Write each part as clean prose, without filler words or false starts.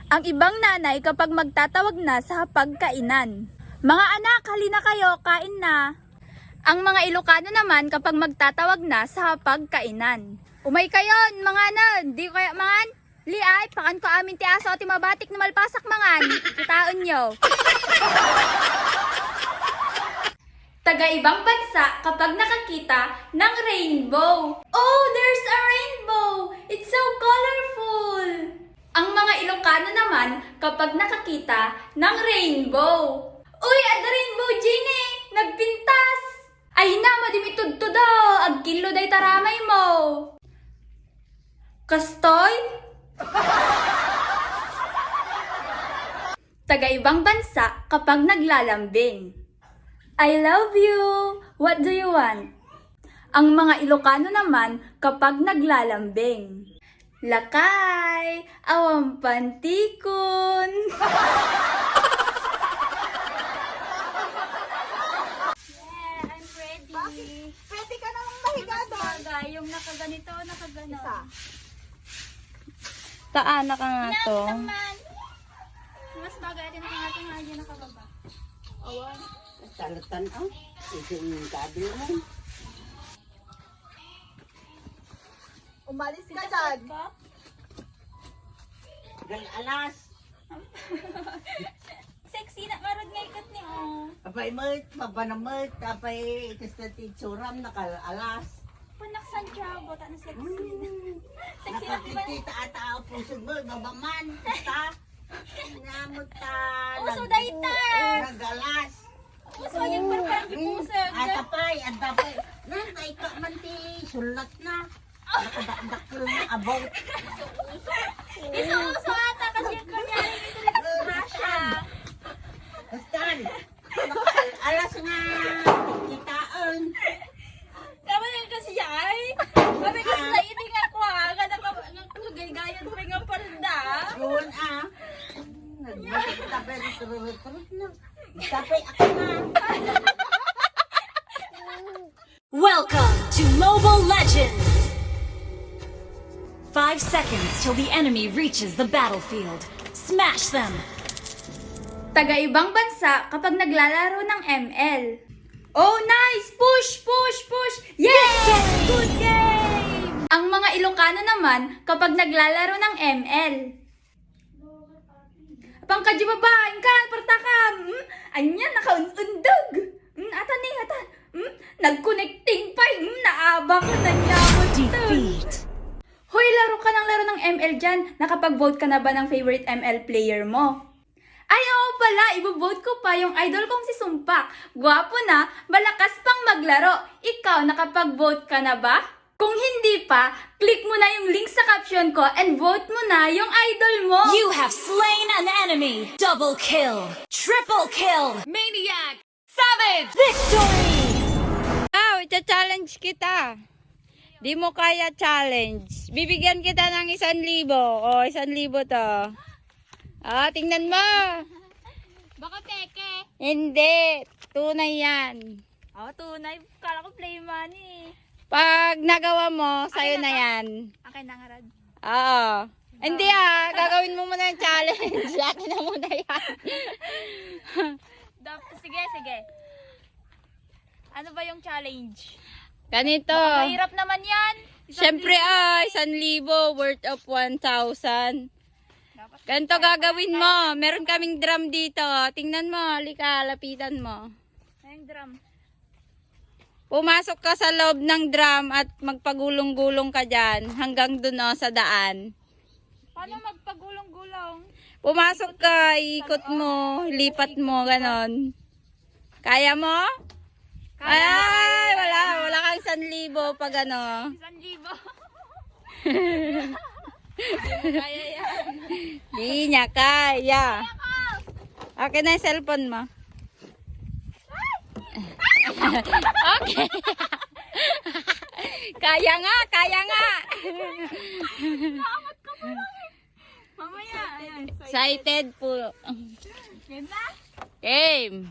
ang ibang nanay kapag magtatawag na sa pagkainan. Mga anak, halina kayo, kain na. Ang mga Ilocano naman kapag magtatawag na sa pagkainan. Umay kayon, mga anan, di kaya mangan? Liay, pakan ko amin ti aso at mabatik na malpasak mangan. Kitaon nyo. Taga-ibang bansa kapag nakakita ng rainbow. Oh, there's a rainbow! It's so colorful! Ang mga Ilocano naman kapag nakakita ng rainbow. Uy, ada rainbow, Jenny! Nagpintas! Ay na, madimitudto daw! Agkilo day taramay mo! Kastoy? Taga-ibang bansa kapag naglalambing. I love you! What do you want? Ang mga Ilocano naman kapag naglalambing. Lakay! Awang pantikon! Yeah, I'm ready. Pwede ka namang mahiga doon. Yung nakaganito, nakagano. Isa. Taan na ka nga to. Naman. Mas bagay din ang ating hagi nakababa. Awan. Talatan ang. Ito yung kabil mo. Umalis ka dyan. Gal alas. Sexy na marod nga ikat ni oh. Apay mert, mabanamert. Apay ikastati tsuram nakalalas. Panak Santiago, ta na sexy. Sexy na ba? Nakakikita ata ang puso mo. Babaman. Ta. Namot ta. Uso dayta. Nagalas. Uso yung perfect pusag. Atapay. Nanay ka man ti sulat na. Nakadakdakil na about. Isuuso ata kasi yung kanyari dito na sa Russia. Bastan. Alas nga. Kitaan. Tama yung kasi ay. Sabi kasi na hindi nga ko ha. Gaya-gaya pa nga palda. Yun ah. Tapay na. Tapay ako na. Welcome to Mobile Legends! 5 seconds till the enemy reaches the battlefield. Smash them! Taga-ibang bansa kapag naglalaro ng ML. Oh, nice! Push, push, push! Yes! Good game! Ang mga Ilocano naman kapag naglalaro ng ML. Pangkadyo babaeng ka, partakam! Anya, nakaundog! Atan ni, atan! Nag-connecting pa! Naabang ka na niya mo dito! Defeat! Hoy, laro ka ng laro ng ML dyan. Nakapag-vote ka na ba ng favorite ML player mo? Ay, oo pala. Ibo-vote ko pa yung idol kong si Sumpak. Gwapo na, malakas pang maglaro. Ikaw, nakapag-vote ka na ba? Kung hindi pa, click mo na yung link sa caption ko and vote mo na yung idol mo. You have slain an enemy! Double kill! Triple kill! Maniac! Savage! Victory! Challenge kita. Di mo kaya challenge. Bibigyan kita ng 1,000. O, 1,000 to. Tingnan mo. Baka peke. Hindi. Tunay yan. Tunay. Kala ko play money. Pag nagawa mo, sa'yo na yan. Akin na nga rad. Oo. Hindi gagawin mo muna yung challenge. Akin na muna yan. Sige, sige. Ano ba yung challenge? Ganito. Mahirap naman yan. Siyempre 1,000 worth of 1,000. Ganito gagawin mo. Meron kaming drum dito. Tingnan mo. Halika, lapitan mo. Ayun drum. Pumasok ka sa loob ng drum at magpagulong-gulong ka dyan. Hanggang dun sa daan. Paano magpagulong-gulong? Pumasok ka, ikot mo, lipat mo, ganon. Kaya mo? Ay, wala kang 1,000 pag ano. 1,000. Kaya yan. Di niya kaya. Okay na yung cellphone mo. Okay. Kaya nga, kaya nga. Mamaya. Ayan. Excited po. Yan na. Game.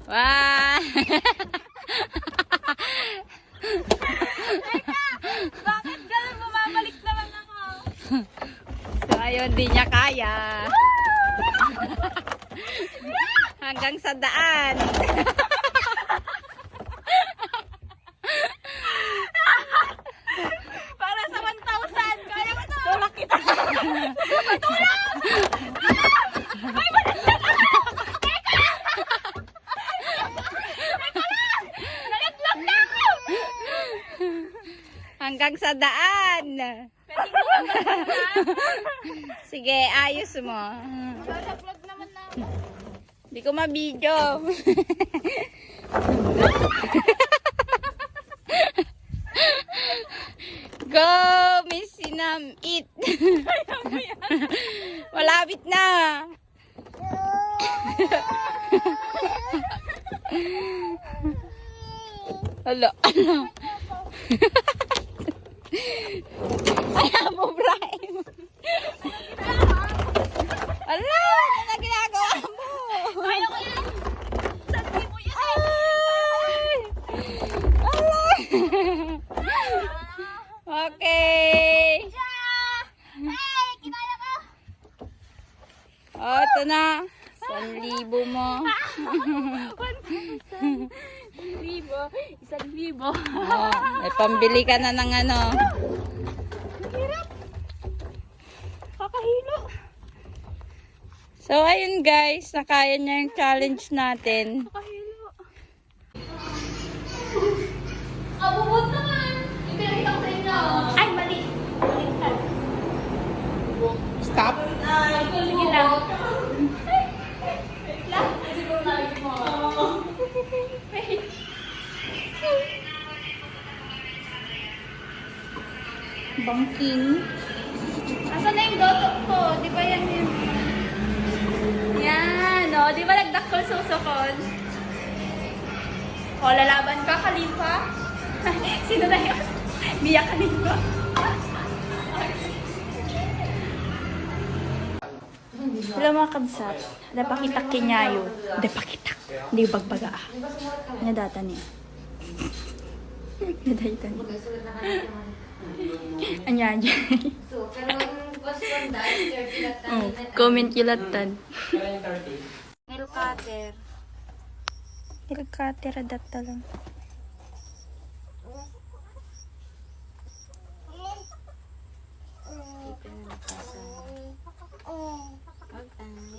Wow. Bakit ganun? Bumabalik naman ako. So, Ayun, di niya kaya. Hanggang sa daan. Para sa 1,000. Kaya mo to. Tulak kita. Hanggang sa daan. Sige, ayos mo. Hindi ko mabidyo. Go, Miss Sinam, eat. Malapit na. Hala, ano? Ayaw mo, Brian. Ala, ano na ginagawa mo? Ayaw ko yan. Sabi mo yan. Ay! Ala. Okay. Hey, kinaya ko! Oh, ito na. 1,000 mo. 1,000. Oh, may pambili ka na ng ano. Kakahilo. So, ayun guys, nakaya niya yung challenge natin. Kakahilo. Abubot naman. Yung pinakita ko sa inyo. Ay, mali. Baliktad. Stop. Sige lang. Wait lang. Siguro nalagay mo. Wait. Bangking. Asan na yung goto ko? Di ba yan yung... Yan, o. Di ba nagdakol susukon? O, lalaban ka, Khalifa? Sino na yun? Mia Khalifa. Hello mga kabsat. Dapakitak kinyayo. Dapakitak. Hindi bagbaga. Nadata niya. Nadata niya. Anya. Oh, comment yulatan. Nail cutter. Ilkatira data lang.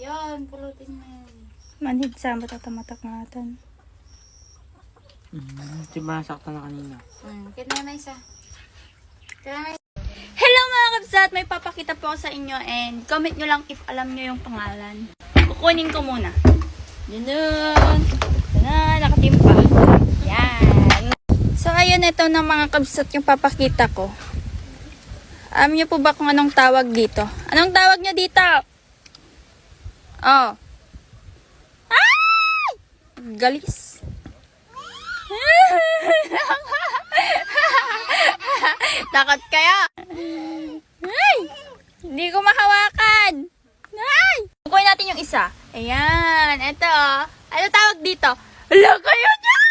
Yan, pulutin mo yan. Manhid sa matamatak ngatan. Diba sakto na kanina? Kaya na isa. Hello mga kabsat! May papakita po ako sa inyo and comment nyo lang if alam nyo yung pangalan. Kukunin ko muna. Yun. Nakatimpa. Yan. So ayun, ito na mga kabsat yung papakita ko. Alam nyo po ba kung anong tawag dito? Anong tawag nyo dito? Oh. Ay! Galis. Takot kaya? Ay! Hindi ko mahawakan. Ay! Kukunin natin yung isa. Ayan. Ito. Ano tawag dito? Hala kayo dyan!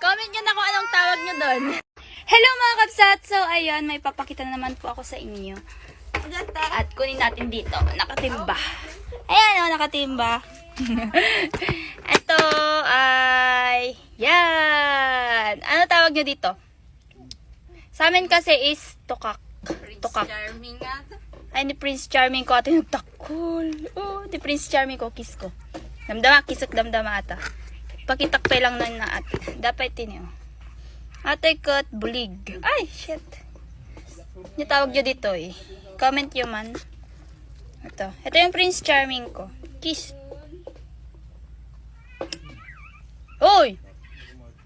Comment nyo na kung anong tawag nyo doon. Hello mga kapsat! So, ayun. May papakita na naman po ako sa inyo. At kunin natin dito. Nakatimba. Ayan o, nakatimba. Ito ay... Yan. Ano tawag nyo dito? Sa amin kasi is tukak. Tukak. Charming nga. Ay, ni Prince Charming ko ate nagtakol. Oh, ni Prince Charming ko, kiss ko. Damdama, kisok damdama ata. Pakitakpay lang na na at. Dapat tinyo. Ate kot bulig. Ay, shit. Yung tawag nyo dito eh. Comment nyo man. Ito. Ito yung Prince Charming ko. Kiss. Hoy!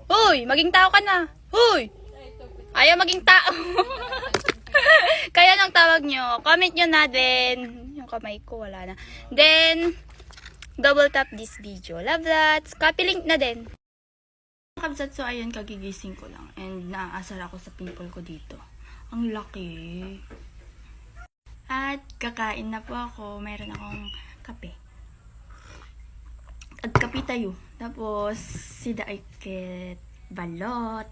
Hoy! Maging tao ka na. Hoy! Ayaw maging tao. Kaya nang tawag nyo. Comment nyo na din. Yung kamay ko wala na. Then, double tap this video. Love that. Copy link na din. Kabsat, so ayun, kagigising ko lang. And naaasar ako sa pimple ko dito. Ang laki. At kakain na po ako. Mayroon akong kape. At kape tayo. Tapos, sida ay balot.